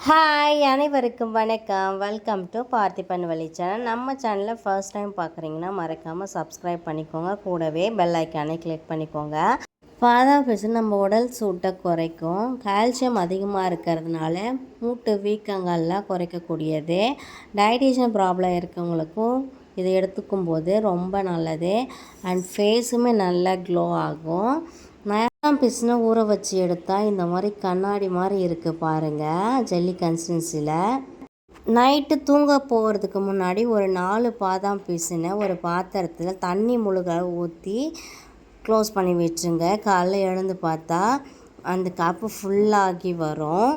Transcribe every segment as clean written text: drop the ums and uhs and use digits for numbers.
Hi அனைவருக்கும் வணக்கம். Welcome to Parthiban வழி சேனல். நம்ம சேனலில் ஃபர்ஸ்ட் டைம் பார்க்குறீங்கன்னா மறக்காமல் சப்ஸ்கிரைப் பண்ணிக்கோங்க. கூடவே பெல் ஐக்கானை கிளிக் பண்ணிக்கோங்க. பாதாம் பிசின் நம்ம உடல் சூட்டை குறைக்கும். கால்சியம் அதிகமாக இருக்கிறதுனால மூட்டு வீக்கங்கள்லாம் குறைக்கக்கூடியது. டைஜஷன் ப்ராப்ளம் இருக்கவங்களுக்கும் இதை எடுத்துக்கும் போது ரொம்ப நல்லது. அண்ட் ஃபேஸுமே நல்லா க்ளோ ஆகும். பாதாம் பிசினை ஊற வச்சு எடுத்தால் இந்த மாதிரி கண்ணாடி மாதிரி இருக்குது பாருங்கள், ஜெல்லி கன்சிஸ்டன்சியில். நைட்டு தூங்க போகிறதுக்கு முன்னாடி ஒரு 4 பாதாம் பிசினை ஒரு பாத்திரத்தில் தண்ணி முழுக ஊற்றி க்ளோஸ் பண்ணி வச்சுருங்க. காலைல எழுந்து பார்த்தா அந்த கப்பு ஃபுல்லாகி வரும்.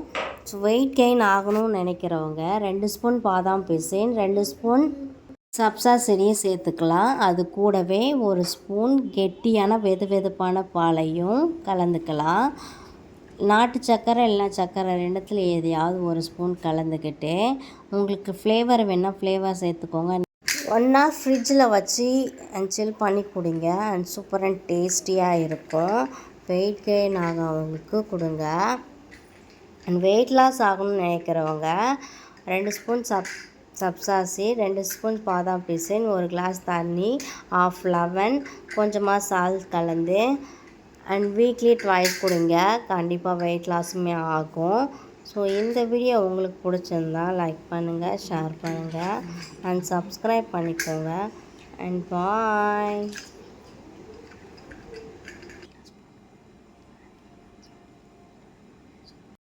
ஸோ வெயிட் கெயின் ஆகணும்னு நினைக்கிறவங்க 2 ஸ்பூன் பாதாம் பிசின், 2 ஸ்பூன் சப்ஸா செடியும் சேர்த்துக்கலாம். அது கூடவே 1 ஸ்பூன் கெட்டியான வெதுவெதுப்பான பாலையும் கலந்துக்கலாம். நாட்டு சர்க்கரை இல்லைனா சர்க்கரை ரெண்டுத்தில் எதையாவது 1 ஸ்பூன் கலந்துக்கிட்டு உங்களுக்கு ஃப்ளேவர் வேணால் ஃப்ளேவர் சேர்த்துக்கோங்க. ஒன்றா ஃப்ரிட்ஜில் வச்சு சில் பண்ணி குடிங்க. அண்ட் சூப்பர் அண்ட் டேஸ்டியாக இருக்கும். வெயிட் கெயின் ஆகவங்களுக்கு கொடுங்க. அண்ட் வெயிட் லாஸ் ஆகணும்னு நினைக்கிறவங்க 2 ஸ்பூன் சப்ஸா சீட், 2 ஸ்பூன் பாதாம் பிசின், 1 கிளாஸ் தண்ணி, ஆஃப் லெமன், கொஞ்சமாக சால்ட் கலந்து அண்ட் வீக்லி ட்வைஸ் கொடுங்க. கண்டிப்பாக வெயிட் லாஸுமே ஆகும். ஸோ இந்த வீடியோ உங்களுக்கு பிடிச்சிருந்தா லைக் பண்ணுங்கள், ஷேர் பண்ணுங்கள் அண்ட் சப்ஸ்கிரைப் பண்ணிக்கோங்க. அண்ட் பாய்.